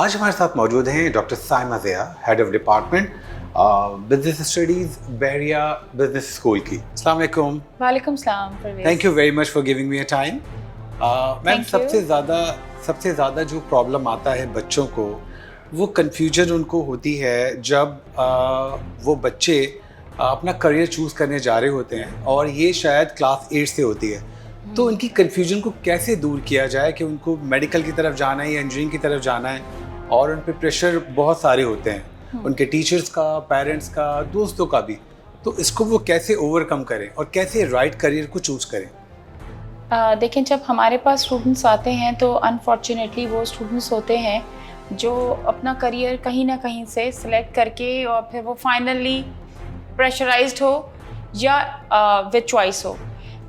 आज हमारे साथ मौजूद हैं doctor Saima Zia, head of department business studies Bahria business school की। अस्सलाम वालेकुम। वालेकुम सलाम। Thank you very much for giving me a time. Ma'am, Thank you. सबसे ज़्यादा जो प्रॉब्लम आता है बच्चों को, वो कन्फ्यूजन उनको होती है जब वो बच्चे अपना करियर चूज़ करने जा रहे होते हैं, और ये शायद क्लास 8 से होती है। तो उनकी कन्फ्यूजन को कैसे दूर किया जाए कि उनको मेडिकल की तरफ जाना है या इंजीनियरिंग की तरफ जाना है, और उन पे प्रेशर बहुत सारे होते हैं, उनके टीचर्स का, पेरेंट्स का, दोस्तों का भी। तो इसको वो कैसे ओवरकम करें और कैसे राइट करियर को चूज़ करें? देखें, जब हमारे पास स्टूडेंट्स आते हैं तो अनफॉर्चुनेटली वो स्टूडेंट्स होते हैं जो अपना करियर कहीं ना कहीं से सिलेक्ट करके और फिर वो फाइनली प्रेशराइज्ड हो या विद चॉइस हो,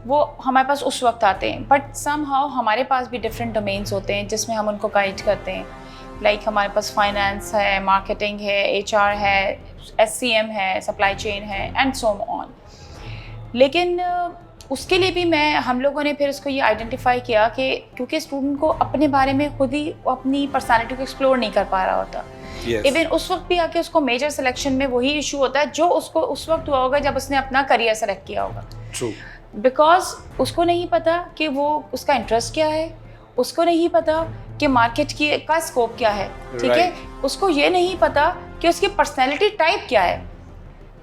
वो हमारे पास उस वक्त आते हैं। बट समहाउ हमारे पास भी डिफरेंट डोमेन्स होते हैं जिसमें हम उनको गाइड करते हैं। लाइक हमारे पास फाइनेंस है, मार्केटिंग है, HR है, SCM है, सप्लाई चेन है, एंड सो ऑन। लेकिन उसके लिए भी हम लोगों ने फिर उसको ये आइडेंटिफाई किया कि क्योंकि स्टूडेंट को अपने बारे में खुद ही अपनी पर्सनालिटी को एक्सप्लोर नहीं कर पा रहा होता। इवन उस वक्त भी आके उसको मेजर सिलेक्शन में वही इशू होता है जो उसको उस वक्त हुआ होगा जब उसने अपना करियर सेलेक्ट किया होगा। True. बिकॉज उसको नहीं पता कि वो उसका इंटरेस्ट क्या है, उसको नहीं पता कि मार्केट का स्कोप क्या है, ठीक है, उसको ये नहीं पता कि उसकी पर्सनैलिटी टाइप क्या है,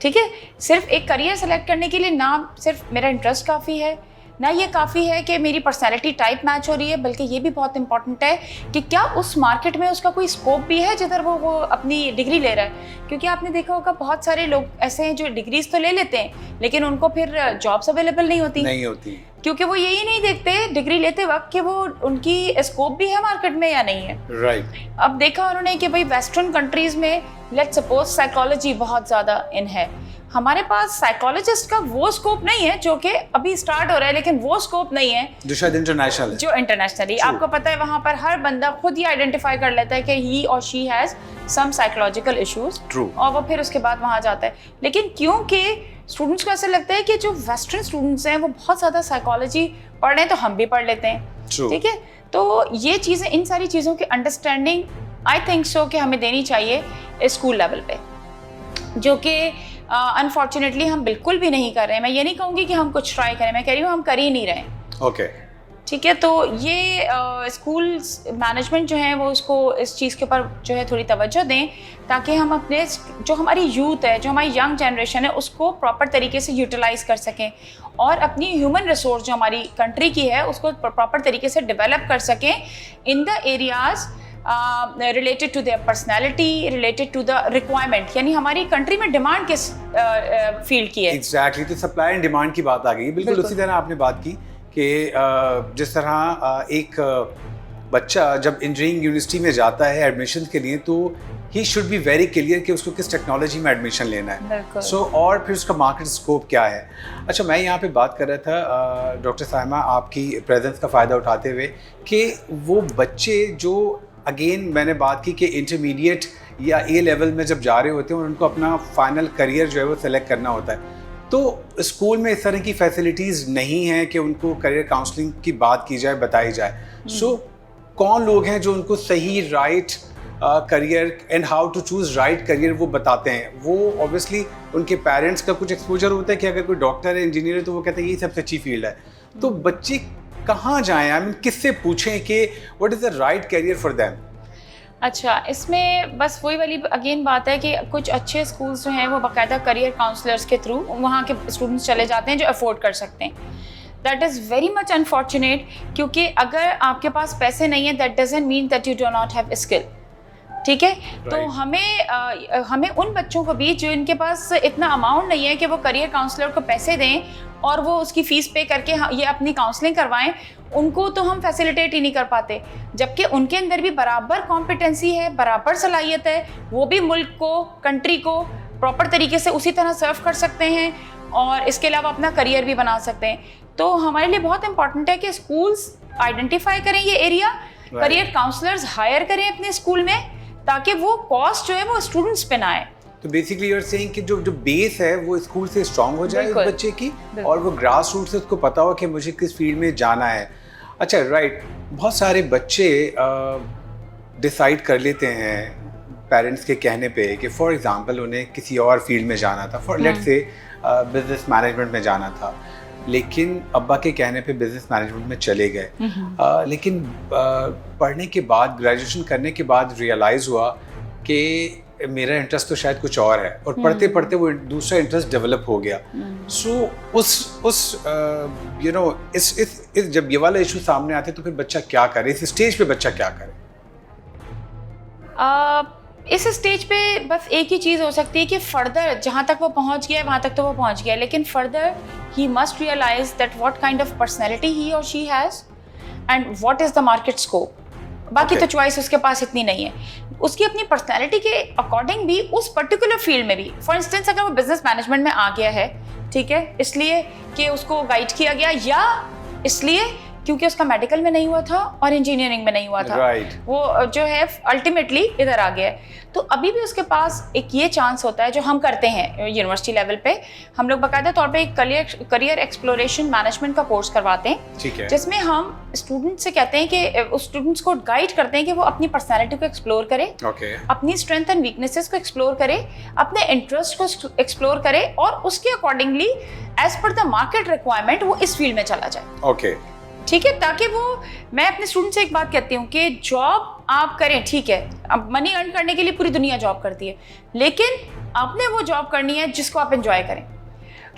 ठीक है। सिर्फ एक करियर सेलेक्ट करने के लिए ना सिर्फ मेरा इंटरेस्ट काफ़ी है, ना ये काफ़ी है कि मेरी पर्सनैलिटी टाइप मैच हो रही है, बल्कि ये भी बहुत इंपॉर्टेंट है कि क्या उस मार्केट में उसका कोई स्कोप भी है जिधर वो अपनी डिग्री ले रहा है। क्योंकि आपने देखा होगा बहुत सारे लोग ऐसे हैं जो डिग्रीज तो ले लेते हैं लेकिन उनको फिर जॉब्स अवेलेबल नहीं होती, क्योंकि वो यही नहीं देखते डिग्री लेते वक्त कि वो उनकी स्कोप भी है मार्केट में या नहीं है। राइट। अब देखा उन्होंने कि भाई वेस्टर्न कंट्रीज में लेट्स सपोज साइकोलॉजी बहुत ज़्यादा इन है, हमारे पास साइकोलॉजिस्ट का वो स्कोप नहीं है जो कि अभी स्टार्ट हो रहा है, लेकिन वो स्कोप नहीं है जो शायद इंटरनेशनल है, जो इंटरनेशनली आपको पता है वहाँ पर हर बंदा खुद ही आइडेंटिफाई कर लेता है कि ही और she has some psychological issues, और वो फिर उसके बाद वहाँ जाता है। लेकिन क्योंकि स्टूडेंट्स को ऐसा लगता है कि जो वेस्टर्न स्टूडेंट्स हैं वो बहुत ज़्यादा साइकोलॉजी पढ़ रहे हैं तो हम भी पढ़ लेते हैं, ठीक है। तो ये चीज़ें, इन सारी चीज़ों की अंडरस्टैंडिंग आई थिंक सो कि हमें देनी चाहिए स्कूल लेवल पे, जो कि अनफॉर्चुनेटली हम बिल्कुल भी नहीं कर रहे हैं। मैं ये नहीं कहूँगी कि हम कुछ ट्राई करें, मैं कह रही हूँ हम कर ही नहीं रहे हैं। ओके, ठीक है। तो ये स्कूल मैनेजमेंट जो है वो उसको इस चीज़ के ऊपर जो है थोड़ी तवज्जो दें, ताकि हम अपने जो हमारी यूथ है, जो हमारी यंग जनरेशन है, उसको प्रॉपर तरीके से यूटिलाइज़ कर सकें और अपनी ह्यूमन रिसोर्स जो हमारी कंट्री की है उसको प्रॉपर तरीके से डेवलप कर सकें in the areas related to their personality, related to the requirement, यानी हमारी कंट्री में डिमांड किस फील्ड की है। एग्जैक्टली, तो सप्लाई एंड डिमांड की बात आ गई। बिल्कुल उसी तरह आपने बात की कि जिस तरह एक बच्चा जब इंजीनियरिंग यूनिवर्सिटी में जाता है एडमिशन के लिए, तो he should be very clear कि उसको किस टेक्नोलॉजी में एडमिशन लेना है। सो और फिर उसका मार्केट स्कोप क्या है। अच्छा, मैं यहाँ पे बात कर रहा था डॉक्टर साइमा, आपकी प्रेजेंस का फ़ायदा उठाते हुए, कि वो बच्चे जो, अगेन मैंने बात की कि इंटरमीडिएट या A लेवल में जब जा रहे होते हैं और उनको अपना फाइनल करियर जो है वो सेलेक्ट करना होता है, तो स्कूल में इस तरह की फैसिलिटीज़ नहीं हैं कि उनको करियर काउंसलिंग की बात की जाए, बताई जाए। सो कौन लोग हैं जो उनको सही right career and how to choose right career वो बताते हैं? वो ऑब्वियसली उनके पेरेंट्स का कुछ एक्सपोजर होता है कि अगर कोई डॉक्टर है, इंजीनियर है, तो वो कहते हैं यही सबसे अच्छी फील्ड है। तो बच्चे कहाँ जाएं? आई मीन किससे पूछें कि what is the right career for them? अच्छा, इसमें बस वही वाली अगेन बात है कि कुछ अच्छे स्कूल्स जो हैं वो बाकायदा करियर काउंसलर्स के थ्रू वहाँ के स्टूडेंट्स चले जाते हैं जो अफोर्ड कर सकते हैं। That is very much unfortunate, क्योंकि अगर आपके पास पैसे नहीं है that doesn't mean that you do not have skill, ठीक है। तो हमें उन बच्चों को भी जो इनके पास इतना अमाउंट नहीं है कि वो करियर काउंसलर को पैसे दें और वो उसकी फ़ीस पे करके ये अपनी काउंसलिंग करवाएं, उनको तो हम फैसिलिटेट ही नहीं कर पाते, जबकि उनके अंदर भी बराबर कॉम्पिटेंसी है, बराबर सलाहियत है, वो भी मुल्क को, कंट्री को प्रॉपर तरीके से उसी तरह सर्व कर सकते हैं और इसके अलावा अपना करियर भी बना सकते हैं। तो हमारे लिए बहुत इंपॉर्टेंट है कि स्कूल्स आइडेंटिफाई करें ये एरिया, करियर काउंसलर्स हायर करें अपने स्कूल में, ताकि वो कॉस्ट जो है वो स्टूडेंट्स पे ना आए। तो बेसिकली यू आर सेइंग कि जो बेस है वो स्कूल से स्ट्रांग हो जाए उस बच्चे की, और वो ग्रास रूट से उसको पता हो कि मुझे किस फील्ड में जाना है। अच्छा, राइट। बहुत सारे बच्चे डिसाइड कर लेते हैं पेरेंट्स के कहने पे कि फॉर एग्जांपल उन्हें किसी और फील्ड में जाना था, for let's say business management में जाना था, लेकिन अब्बा के कहने पे बिजनेस मैनेजमेंट में चले गए, लेकिन पढ़ने के बाद, ग्रेजुएशन करने के बाद रियलाइज़ हुआ कि मेरा इंटरेस्ट तो शायद कुछ और है, और पढ़ते पढ़ते वो दूसरा इंटरेस्ट डेवलप हो गया। सो उस यू नो इस जब ये वाला इशू सामने आते तो फिर बच्चा क्या करे, इस स्टेज पे बच्चा क्या करे? इस स्टेज पे बस एक ही चीज़ हो सकती है कि फर्दर जहाँ तक वो पहुँच गया है वहाँ तक तो वो पहुँच गया है, लेकिन further he must realise that what kind of personality he और she has and what is the market scope. बाकी तो चॉइस उसके पास इतनी नहीं है, उसकी अपनी पर्सनैलिटी के अकॉर्डिंग भी उस पर्टिकुलर फील्ड में भी। फॉर इंस्टेंस अगर वो बिजनेस मैनेजमेंट में आ गया है, ठीक है, इसलिए कि उसको गाइड किया गया, या इसलिए क्योंकि उसका मेडिकल में नहीं हुआ था और इंजीनियरिंग में नहीं हुआ था, वो जो है अल्टीमेटली इधर आ गया है, तो अभी भी उसके पास एक ये चांस होता है जो हम करते हैं यूनिवर्सिटी लेवल पे। हम लोग बाकायदा तौर पे एक करियर एक्सप्लोरेशन मैनेजमेंट का कोर्स करवाते हैं, जिसमें हम स्टूडेंट से कहते हैं कि उस स्टूडेंट्स को गाइड करते हैं कि वो अपनी पर्सनैलिटी को एक्सप्लोर करे, अपनी स्ट्रेंथ एंड वीकनेसेस को एक्सप्लोर करे, अपने इंटरेस्ट को एक्सप्लोर करे, और उसके accordingly as per the market requirement वो इस फील्ड में चला जाए। ठीक है, ताकि वो, मैं अपने स्टूडेंट से एक बात कहती हूँ कि जॉब आप करें, ठीक है, अब मनी अर्न करने के लिए पूरी दुनिया जॉब करती है, लेकिन आपने वो जॉब करनी है जिसको आप एंजॉय करें।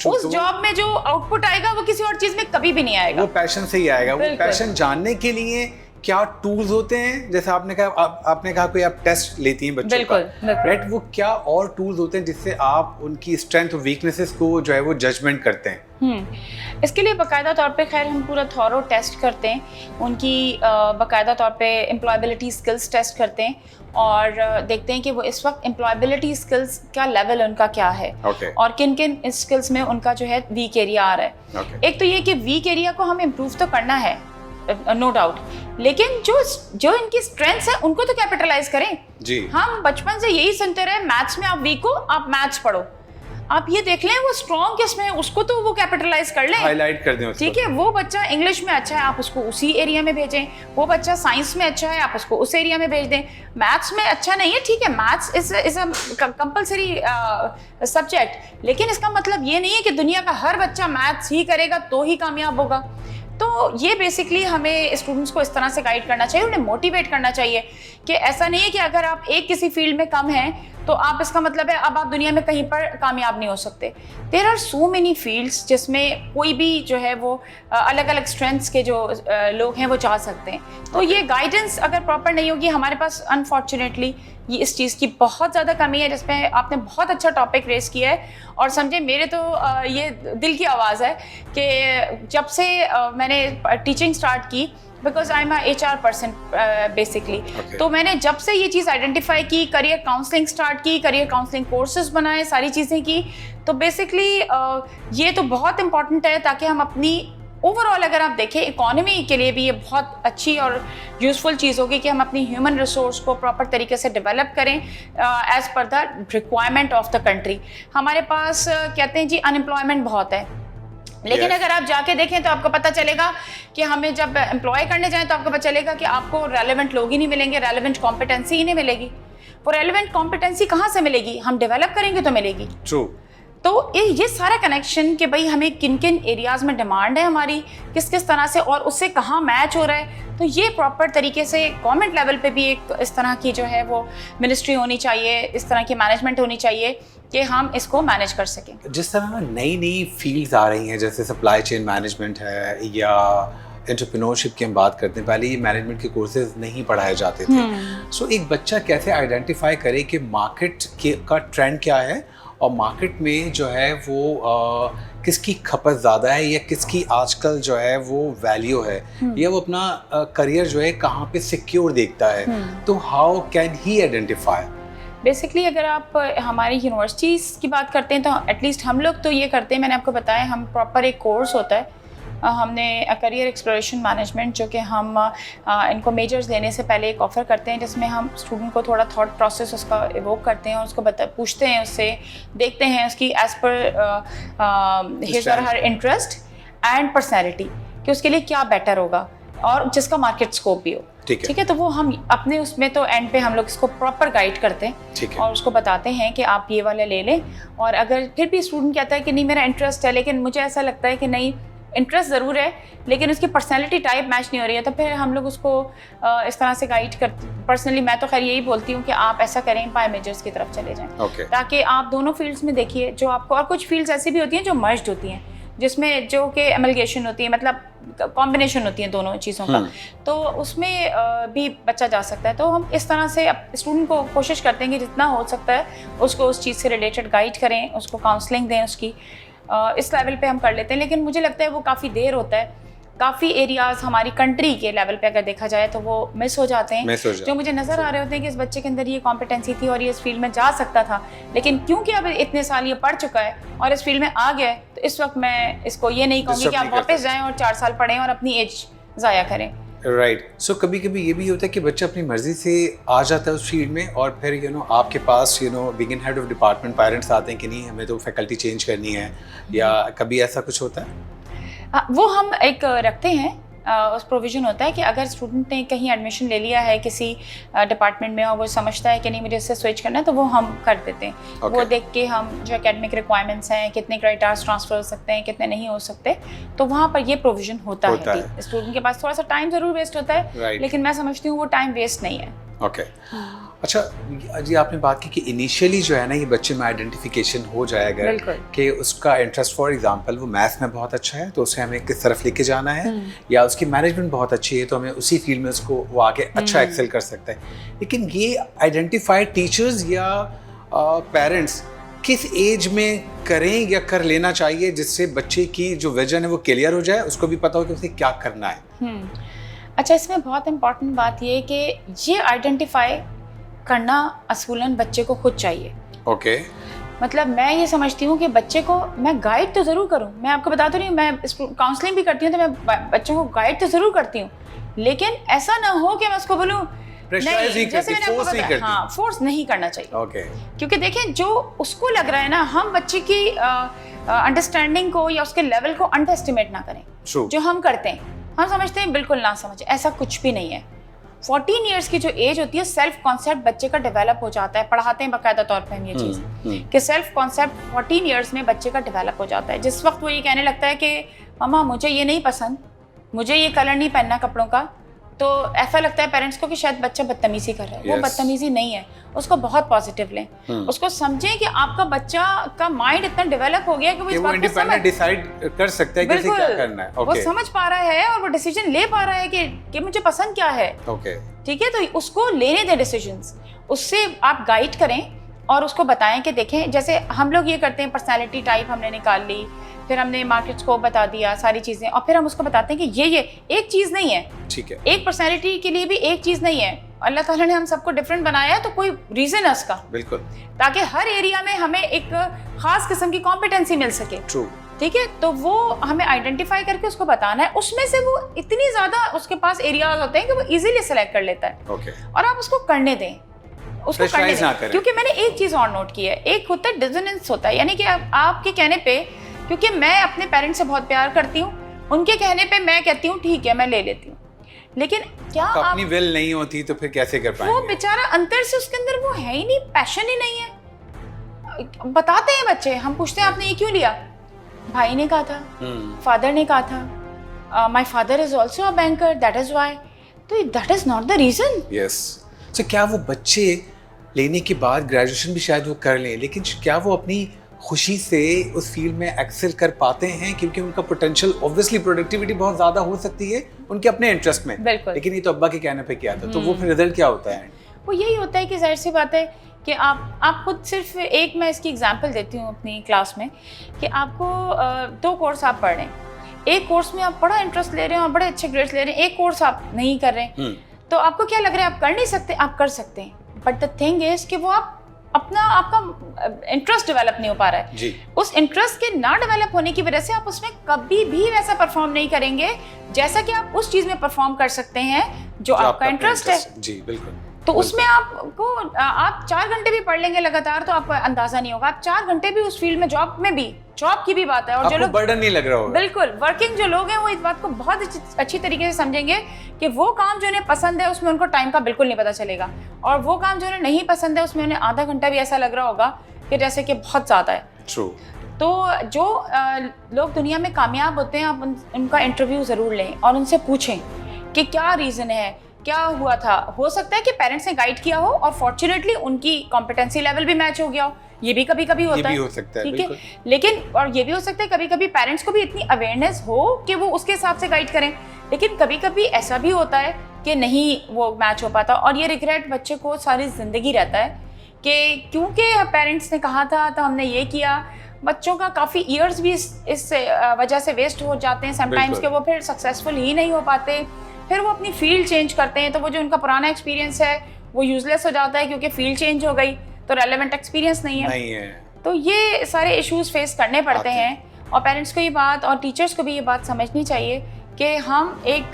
उस जॉब में जो आउटपुट आएगा वो किसी और चीज में कभी भी नहीं आएगा, वो पैशन से ही आएगा। वो पैशन जानने के लिए क्या टूल्स होते हैं, जैसे आपने कहा कोई आप टेस्ट लेती हैं बच्चों का, राइट, वो क्या और टूल्स होते हैं जिससे आप उनकी स्ट्रेंथ और वीकनेसेस को जो है वो जजमेंट करते हैं? इसके लिए बाकायदा तौर पे खैर हम पूरा थॉरो टेस्ट करते हैं, उनकी बाकायदा तौर पे एम्प्लॉयबिलिटी स्किल्स टेस्ट करते हैं, और देखते हैं कि वो इस वक्त एम्प्लॉयबिलिटी स्किल्स का लेवल उनका क्या है, और किन किन स्किल्स में उनका जो है वीक एरिया आ रहा है। एक तो ये कि वीक एरिया को हम इम्प्रूव तो करना है, नो डाउट, लेकिन जो इनकी स्ट्रेंथ्स है उनको तो कैपिटलाइज करें जी। हम बचपन से यही सुनते रहे, मैथ्स में आप वीक हो, आप मैथ्स पढ़ो, आप ये देख लें वो स्ट्रॉन्ग किस में है, उसको तो वो कैपिटलाइज कर लें, हाईलाइट कर दें, ठीक है। वो बच्चा इंग्लिश में अच्छा है, आप उसको उसी एरिया में भेजें, वो बच्चा साइंस में अच्छा है, आप उसको उस एरिया में भेज दें। मैथ्स में अच्छा नहीं है, ठीक है, maths is a compulsory subject, लेकिन इसका मतलब ये नहीं है कि दुनिया का हर बच्चा मैथ्स ही करेगा तो ही कामयाब होगा। तो ये बेसिकली हमें स्टूडेंट्स को इस तरह से गाइड करना चाहिए, उन्हें मोटिवेट करना चाहिए कि ऐसा नहीं है कि अगर आप एक किसी फील्ड में कम हैं तो आप, इसका मतलब है अब आप दुनिया में कहीं पर कामयाब नहीं हो सकते। There are so many fields जिसमें कोई भी जो है वो अलग अलग स्ट्रेंथ्स के जो लोग हैं वो जा सकते हैं। तो ये गाइडेंस अगर प्रॉपर नहीं होगी हमारे पास, अनफॉर्चुनेटली ये इस चीज़ की बहुत ज़्यादा कमी है, जिसमें आपने बहुत अच्छा टॉपिक रेस किया है। और समझे मेरे तो ये दिल की आवाज़ है कि जब से मैंने टीचिंग स्टार्ट की, because I am HR person basically, तो मैंने जब से ये चीज़ आइडेंटिफाई की, करियर काउंसलिंग स्टार्ट की, करियर काउंसलिंग कोर्सेज बनाए, सारी चीज़ें की, तो बेसिकली ये तो बहुत इंपॉर्टेंट है ताकि हम अपनी ओवरऑल, अगर आप देखें इकोनॉमी के लिए भी ये बहुत अच्छी और यूज़फुल चीज़ होगी कि हम अपनी ह्यूमन रिसोर्स को प्रॉपर तरीके से डेवलप करें as per the requirement of the country. हमारे पास कहते हैं जी अनएम्प्लॉयमेंट बहुत है, लेकिन अगर आप जाके देखें तो आपको पता चलेगा कि हमें जब एम्प्लॉय करने जाएं तो आपको पता चलेगा कि आपको रेलेवेंट लोग ही नहीं मिलेंगे, रेलेवेंट कॉम्पिटेंसी ही नहीं मिलेगी। वो रेलेवेंट कॉम्पिटेंसी कहाँ से मिलेगी? हम डेवलप करेंगे तो मिलेगी। ट्रू। तो ये सारा कनेक्शन कि भाई हमें किन किन एरियाज़ में डिमांड है हमारी, किस किस तरह से, और उससे कहाँ मैच हो रहा है, तो ये प्रॉपर तरीके से गवर्नमेंट लेवल पे भी एक इस तरह की जो है वो मिनिस्ट्री होनी चाहिए, इस तरह की मैनेजमेंट होनी चाहिए कि हम इसको मैनेज कर सकें। जिस तरह नई नई फील्ड्स आ रही हैं, जैसे सप्लाई चेन मैनेजमेंट है या एंटरप्रेन्योरशिप की हम बात करते हैं, पहले ये मैनेजमेंट के कोर्सेज नहीं पढ़ाए जाते थे। सो एक बच्चा कैसे आइडेंटिफाई करे कि मार्केट का ट्रेंड क्या है और मार्केट में जो है वो किसकी खपत ज़्यादा है या किसकी आजकल जो है वो वैल्यू है, या वो अपना करियर जो है कहाँ पे सिक्योर देखता है, तो how can he identify? Basically अगर आप हमारी यूनिवर्सिटीज़ की बात करते हैं तो एटलीस्ट हम लोग तो ये करते हैं, मैंने आपको बताया, हम प्रॉपर एक कोर्स होता है, हमने करियर एक्सप्लोरेशन मैनेजमेंट, जो कि हम इनको मेजर्स लेने से पहले एक ऑफ़र करते हैं, जिसमें हम स्टूडेंट को थोड़ा थॉट प्रोसेस उसका इवोक करते हैं और उसको पूछते हैं, उससे देखते हैं उसकी एज़ पर हिज और हर इंटरेस्ट एंड पर्सनैलिटी कि उसके लिए क्या बेटर होगा और जिसका मार्केट स्कोप भी हो। ठीक है, तो वो हम अपने उसमें तो एंड पे हम लोग इसको प्रॉपर गाइड करते हैं और उसको बताते हैं कि आप ये वाला ले लें। और अगर फिर भी स्टूडेंट कहता है कि नहीं मेरा इंटरेस्ट है, लेकिन मुझे ऐसा लगता है कि नहीं इंटरेस्ट ज़रूर है लेकिन उसकी पर्सनैलिटी टाइप मैच नहीं हो रही है, तो फिर हम लोग उसको इस तरह से गाइड करते। पर्सनली मैं तो खैर यही बोलती हूँ कि आप ऐसा करें, बायो मेजर्स की तरफ चले जाएं, ताकि आप दोनों फील्ड्स में देखिए जो आपको। और कुछ फील्ड्स ऐसी भी होती हैं जो मर्ज्ड होती हैं, जिसमें जो कि एमलगेशन होती है, मतलब कॉम्बिनेशन होती है दोनों चीज़ों का, तो उसमें भी बच्चा जा सकता है। तो हम इस तरह से स्टूडेंट को कोशिश करते हैं कि जितना हो सकता है उसको उस चीज़ से रिलेटेड गाइड करें, उसको काउंसलिंग दें उसकी। इस लेवल पे हम कर लेते हैं, लेकिन मुझे लगता है वो काफ़ी देर होता है। काफ़ी एरियाज हमारी कंट्री के लेवल पे अगर देखा जाए तो वो मिस हो जाते हैं, जो मुझे नज़र आ रहे होते हैं कि इस बच्चे के अंदर ये कॉम्पिटेंसी थी और ये इस फील्ड में जा सकता था, लेकिन क्योंकि अब इतने साल ये पढ़ चुका है और इस फील्ड में आ गया है, तो इस वक्त मैं इसको ये नहीं कहूँगी कि आप वापस जाएँ और 4 साल पढ़ें और अपनी एज ज़ाया करें। राइट। सो कभी कभी ये भी होता है कि बच्चा अपनी मर्जी से आ जाता है उस फील्ड में और फिर आपके पास being in head of department parents आते हैं कि नहीं हमें तो फैकल्टी चेंज करनी है, या कभी ऐसा कुछ होता है? वो हम एक रखते हैं, उस प्रोविज़न होता है कि अगर स्टूडेंट ने कहीं एडमिशन ले लिया है किसी डिपार्टमेंट में और वो समझता है कि नहीं मुझे इससे स्विच करना है, तो वो हम कर देते हैं। वो देख के हम जो एकेडमिक रिक्वायरमेंट्स हैं, कितने क्राइटेरिया ट्रांसफर हो सकते हैं, कितने नहीं हो सकते, तो वहाँ पर ये प्रोविज़न होता है। स्टूडेंट के पास थोड़ा सा टाइम ज़रूर वेस्ट होता है, लेकिन मैं समझती हूँ वो टाइम वेस्ट नहीं है। ओके। अच्छा जी, आपने बात की कि इनिशियली जो है ना ये बच्चे में आइडेंटिफिकेशन हो जाएगा कि उसका इंटरेस्ट फॉर एग्जांपल वो मैथ्स में बहुत अच्छा है तो उसे हमें किस तरफ लेके जाना है, या उसकी मैनेजमेंट बहुत अच्छी है तो हमें उसी फील्ड में उसको वो आगे अच्छा एक्सेल कर सकता है। लेकिन ये आइडेंटिफाई टीचर्स या पेरेंट्स किस एज में करें या कर लेना चाहिए जिससे बच्चे की जो विजन है वो क्लियर हो जाए, उसको भी पता हो कि उसे क्या करना है? अच्छा, इसमें बहुत इंपॉर्टेंट बात ये है कि ये आइडेंटिफाई करना असूलन बच्चे को खुद चाहिए। ओके। मतलब मैं ये समझती हूँ कि बच्चे को मैं गाइड तो ज़रूर करूँ, मैं आपको बता तो रही हूँ, मैं काउंसलिंग भी करती हूँ तो मैं बच्चों को गाइड तो ज़रूर करती हूँ, लेकिन ऐसा ना हो कि मैं उसको बोलूँ नहीं, जैसे मैंने आपको बताया, हाँ, फोर्स नहीं करना चाहिए। ओके। क्योंकि देखें जो उसको लग रहा है ना, हम बच्चे की अंडरस्टैंडिंग को या उसके लेवल को अंडर एस्टिमेट ना करें। जो हम करते हैं, हम समझते हैं बिल्कुल ना समझे, ऐसा कुछ भी नहीं है। 14 ईयर्स की जो एज होती है, सेल्फ कॉन्सेप्ट बच्चे का डेवलप हो जाता है। पढ़ाते हैं बाकायदा तौर पे हम ये चीज़ कि सेल्फ कॉन्सेप्ट 14 ईयर्स में बच्चे का डेवलप हो जाता है। जिस वक्त वो ये कहने लगता है कि मम्मा मुझे ये नहीं पसंद, मुझे ये कलर नहीं पहनना कपड़ों का, तो ऐसा लगता है पेरेंट्स को कि शायद बच्चा बदतमीजी कर रहा है। वो बदतमीजी नहीं है, उसको बहुत पॉजिटिव लें। उसको समझें कि आपका बच्चा का माइंड इतना डेवलप हो गया कि वो इस बात को समझ डिसाइड कर सकता है कैसे क्या करना है। वो समझ पा रहा है और वो डिसीजन ले पा रहा है कि मुझे पसंद क्या है। ठीक है, तो उसको लेने दें डिसीजंस, उससे आप गाइड करें और उसको बताएं कि देखें, जैसे हम लोग ये करते हैं, पर्सनालिटी टाइप हमने निकाल ली, फिर हमने मार्केट स्कोप बता दिया, सारी चीज़ें, और फिर हम उसको बताते हैं कि ये एक चीज़ नहीं है। ठीक है, एक पर्सनैलिटी के लिए भी एक चीज़ नहीं है। अल्लाह ताला ने हम सबको डिफरेंट बनाया है, तो कोई रीज़न है उसका, बिल्कुल, ताकि हर एरिया में हमें एक खास किस्म की कॉम्पिटेंसी मिल सके। ट्रू। ठीक है, तो वो हमें आइडेंटिफाई करके उसको बताना है। उसमें से वो इतनी ज़्यादा उसके पास एरियाज होते हैं कि वो इजीली सेलेक्ट कर लेता है। और आप उसको करने दें, उसको करने दें। क्योंकि मैंने एक चीज़ और नोट की है, एक होता है डिसोनेंस होता है, यानी कि आपके कहने पे, क्योंकि मैं अपने पेरेंट्स से बहुत प्यार करती हूँ, उनके कहने पे मैं कहती हूँ ठीक है मैं ले लेती हूँ, लेकिन क्या अपनी विल नहीं होती तो फिर कैसे कर पाएंगे? वो बेचारा अंतर से उसके अंदर वो है ही नहीं, पैशन ही नहीं है। बताते हैं बच्चे, हम पूछते हैं आपने ये क्यों लिया? भाई ने कहा था, फादर ने कहा था, my father is also a banker, that is why. तो that is not the reason. Yes. So क्या वो बच्चे लेने के बाद ग्रेजुएशन भी शायद वो कर लें, लेकिन क्या वो अपनी खुशी से उस फील्ड में एक्सेल कर पाते हैं? क्योंकि उनका पोटेंशियल, ऑब्वियसली प्रोडक्टिविटी बहुत ज़्यादा हो सकती है उनके अपने इंटरेस्ट में, लेकिन ये तो अब्बा के कहने पे किया था, तो वो फिर रिजल्ट क्या होता है? वो यही होता है कि जाहिर सी बात है कि आप खुद, सिर्फ एक मैं इसकी एग्जांपल देती हूँ अपनी क्लास में, कि आपको 2 कोर्स आप पढ़ रहे हैं, एक कोर्स में आप बड़ा इंटरेस्ट ले रहे हैं और बड़े अच्छे ग्रेड्स ले रहे हैं, एक कोर्स आप नहीं कर रहे हैं, तो आपको क्या लग रहा है आप कर नहीं सकते? आप कर सकते हैं, बट द थिंग इज कि वो आपका इंटरेस्ट डेवलप नहीं हो पा रहा है जी। उस इंटरेस्ट के ना डेवलप होने की वजह से आप उसमें कभी भी वैसा परफॉर्म नहीं करेंगे जैसा कि आप उस चीज में परफॉर्म कर सकते हैं जो आपका इंटरेस्ट है। जी बिल्कुल। तो उसमें आप 4 घंटे भी पढ़ लेंगे लगातार तो आपको अंदाजा नहीं होगा। आप 4 घंटे भी उस फील्ड में जॉब की भी बात है, और जो लोग बर्डन नहीं लग रहा होगा, बिल्कुल वर्किंग जो लोग हैं वो इस बात को बहुत अच्छी तरीके से समझेंगे कि वो काम जो उन्हें पसंद है उसमें उनको टाइम का बिल्कुल नहीं पता चलेगा, और वो काम जो उन्हें नहीं पसंद है उसमें उन्हें आधा घंटा भी ऐसा लग रहा होगा कि जैसे कि बहुत ज़्यादा है। ट्रू। तो जो लोग दुनिया में कामयाब होते हैं, आप उनका इंटरव्यू ज़रूर लें और उनसे पूछें कि क्या रीज़न है, क्या हुआ था। हो सकता है कि पेरेंट्स ने गाइड किया हो और फॉर्चुनेटली उनकी कॉम्पिटेंसी लेवल भी मैच हो गया हो, ये भी कभी कभी होता है, हो सकता है, ठीक है। लेकिन और ये भी हो सकता है कभी कभी पेरेंट्स को भी इतनी अवेयरनेस हो कि वो उसके हिसाब से गाइड करें, लेकिन कभी कभी ऐसा भी होता है कि नहीं वो मैच हो पाता, और ये रिग्रेट बच्चे को सारी ज़िंदगी रहता है कि क्योंकि पेरेंट्स ने कहा था तो हमने ये किया। बच्चों का काफ़ी ईयर्स भी इस वजह से वेस्ट हो जाते हैं समटाइम्स, कि वो फिर सक्सेसफुल ही नहीं हो पाते, फिर वो अपनी फील्ड चेंज करते हैं, तो वो जो उनका पुराना एक्सपीरियंस है वो यूजलेस हो जाता है क्योंकि फील्ड चेंज हो गई, तो रेलेवेंट एक्सपीरियंस नहीं है। तो ये सारे इश्यूज फेस करने पड़ते हैं, और पेरेंट्स को ये बात और टीचर्स को भी ये बात समझनी चाहिए कि हम एक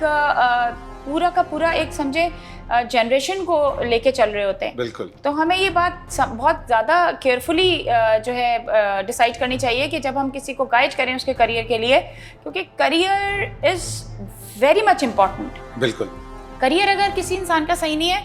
पूरा का पूरा एक समझे जनरेशन को लेके चल रहे होते हैं। बिल्कुल। तो हमें ये बात बहुत ज़्यादा केयरफुली जो है डिसाइड करनी चाहिए कि जब हम किसी को गाइड करें उसके करियर के लिए, क्योंकि career is very much important. बिल्कुल। करियर अगर किसी इंसान का सही नहीं है,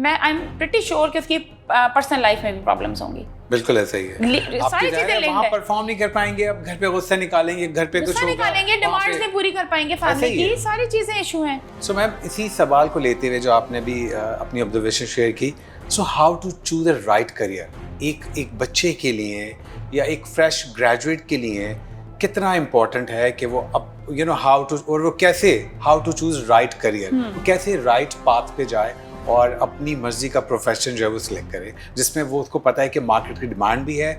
आई एम प्रिटी श्योर कि उसकी पर्सनल लाइफ में भी प्रॉब्लम्स होंगी। बिल्कुल ऐसा ही है। सारी चीजें लिंक्ड है। परफॉर्म नहीं कर पाएंगे, अब घर पे गुस्सा निकालेंगे, घर पे कुछ होगा, निकालेंगे, डिमांड्स नहीं पूरी कर पाएंगे फैमिली की, सारी चीजें इशू हैं। सो मैम, इसी सवाल को लेते हुए जो आपने भी अपनी ऑब्जर्वेशन शेयर की, so how to choose the right career एक बच्चे के लिए या एक फ्रेश ग्रेजुएट के लिए कितना इम्पोर्टेंट है कि वो अब हाउ टू, और वो कैसे how to choose right career, कैसे राइट पाथ पे जाए और अपनी मर्जी का प्रोफेशन जो है वो सिलेक्ट करे, जिसमें वो उसको पता है कि मार्केट की डिमांड भी है।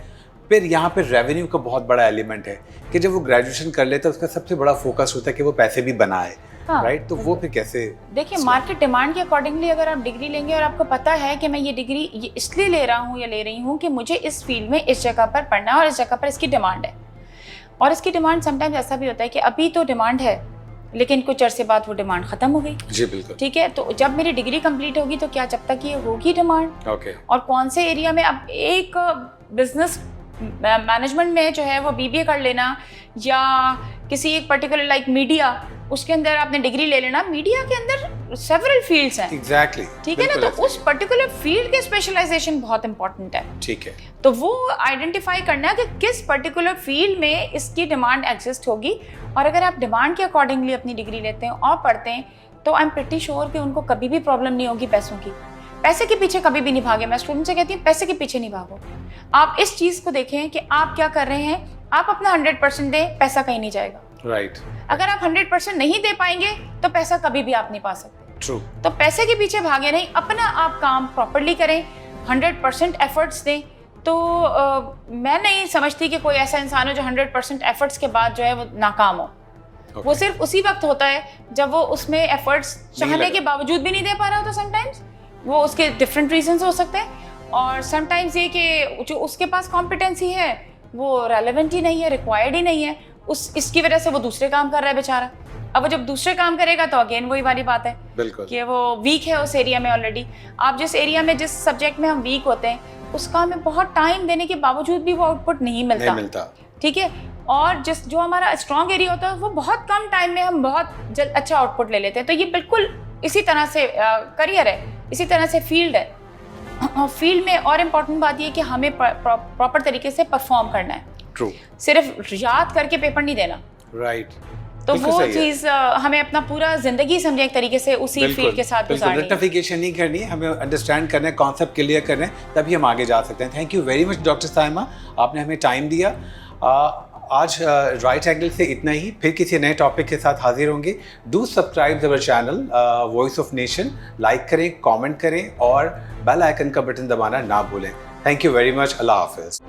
फिर यहाँ पे रेवेन्यू का बहुत बड़ा एलिमेंट है कि जब वो ग्रेजुएशन कर लेता है उसका सबसे बड़ा फोकस होता है कि वो पैसे भी बनाए, राइट। तो वो फिर कैसे देखिए, मार्केट डिमांड के अकॉर्डिंगली अगर आप डिग्री लेंगे और आपको पता है कि मैं ये डिग्री इसलिए ले रहा हूँ या ले रही हूँ कि मुझे इस फील्ड में इस जगह पर पढ़ना है और इस जगह पर इसकी डिमांड है, और इसकी डिमांड समटाइम्स ऐसा भी होता है कि अभी तो डिमांड है लेकिन कुछ अरसे बाद वो डिमांड खत्म हो गई। जी बिल्कुल। ठीक है, तो जब मेरी डिग्री कंप्लीट होगी तो क्या जब तक ये होगी डिमांड, ओके। और कौन से एरिया में, अब एक बिजनेस मैनेजमेंट में जो है वो बीबीए कर लेना, या किसी एक पर्टिकुलर लाइक मीडिया, उसके अंदर आपने डिग्री ले लेना। मीडिया के अंदर सेवरल फील्ड्स हैं, एग्जैक्टली, ठीक है ना, तो उस पर्टिकुलर फील्ड के स्पेशलाइजेशन बहुत इंपॉर्टेंट है। ठीक है, तो वो आइडेंटिफाई करना है कि किस पर्टिकुलर फील्ड में इसकी डिमांड एग्जिस्ट होगी, और अगर आप डिमांड के अकॉर्डिंगली अपनी डिग्री लेते हैं और पढ़ते हैं तो आई एम प्रिटी श्योर कि उनको कभी भी प्रॉब्लम नहीं होगी पैसों की। पैसे के पीछे कभी भी नहीं भागे। मैं स्टूडेंट से कहती हूँ पैसे के पीछे नहीं भागो। आप इस चीज़ को देखें कि आप क्या कर रहे हैं, आप अपना 100% दें, पैसा कहीं नहीं जाएगा, राइट। अगर आप 100% नहीं दे पाएंगे तो पैसा कभी भी आप नहीं पा सकते। ट्रू। तो पैसे के पीछे भागे नहीं, अपना आप काम प्रॉपरली करें, 100% एफर्ट्स दें। तो मैं नहीं समझती कि कोई ऐसा इंसान हो जो 100% एफर्ट्स के बाद जो है वो नाकाम हो। वो सिर्फ उसी वक्त होता है जब वो उसमें एफर्ट्स चाहने के बावजूद भी नहीं दे पा रहा होता। समटाइम्स वो उसके डिफरेंट रीजंस हो सकते हैं, और समटाइम्स ये कि जो उसके पास कॉम्पिटेंसी है वो रेलेवेंट ही नहीं है, रिक्वायर्ड ही नहीं है, इसकी वजह से वो दूसरे काम कर रहा है बेचारा। अब वो जब दूसरे काम करेगा तो अगेन वही वाली बात है कि वो वीक है उस एरिया में ऑलरेडी। आप जिस एरिया में, जिस सब्जेक्ट में हम वीक होते हैं उस काम में बहुत टाइम देने के बावजूद भी वो आउटपुट नहीं मिलता। ठीक है, और जो हमारा स्ट्रॉन्ग एरिया होता है वो बहुत कम टाइम में हम बहुत अच्छा आउटपुट ले लेते हैं। तो ये बिल्कुल इसी तरह से करियर है, इसी तरह से फील्ड है। और फील्ड में और इम्पोर्टेंट बात ये कि हमें प्रॉपर तरीके से परफॉर्म करना है। ट्रू। सिर्फ याद करके पेपर नहीं देना, राइट। तो वो चीज़ हमें अपना पूरा जिंदगी समझे एक तरीके से उसी फील्ड के साथ गुजारनी है। रेक्टिफिकेशन नहीं करनी है, हमें अंडरस्टैंड करना है, कॉन्सेप्ट क्लियर करना है, तभी हम आगे जा सकते हैं। Thank you very much doctor Saima, आपने हमें टाइम दिया। आज राइट एंगल से इतना ही, फिर किसी नए टॉपिक के साथ हाजिर होंगे। Do subscribe our channel voice of nation, like करें, कमेंट करें और बेल आइकन का बटन दबाना ना भूलें। Thank you very much. अल्लाह हाफिज़।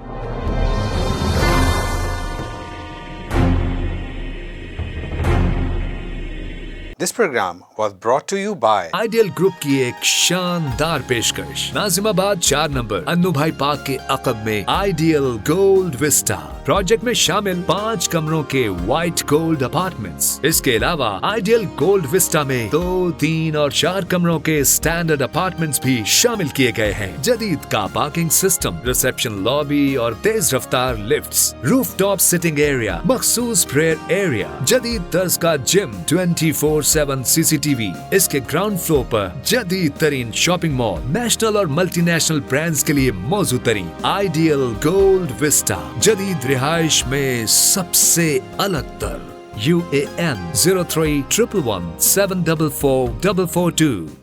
This program was brought to you by ideal group की एक शानदार पेशकश नाजिमाबाद 4 नंबर अन्नू भाई पार्क के अकब में आइडियल गोल्ड विस्टा प्रोजेक्ट में शामिल 5 कमरों के व्हाइट गोल्ड अपार्टमेंट्स। इसके अलावा आइडियल गोल्ड विस्टा में 2, 3 और 4 कमरों के स्टैंडर्ड अपार्टमेंट्स भी शामिल किए गए हैं। जदीद का पार्किंग सिस्टम, रिसेप्शन लॉबी और तेज रफ्तार लिफ्ट्स, रूफटॉप सिटिंग एरिया, मखसूस प्रेयर एरिया, जदीद तर्ज का जिम, 24/7 CCTV। इसके ग्राउंड फ्लोर पर जदीद तरीन शॉपिंग मॉल, नेशनल और मल्टीनेशनल ब्रांड्स के लिए मौजूद तरीन आइडियल गोल्ड विस्टा, जदीद रिहाइश में सबसे अलग तर। UAN 0311174442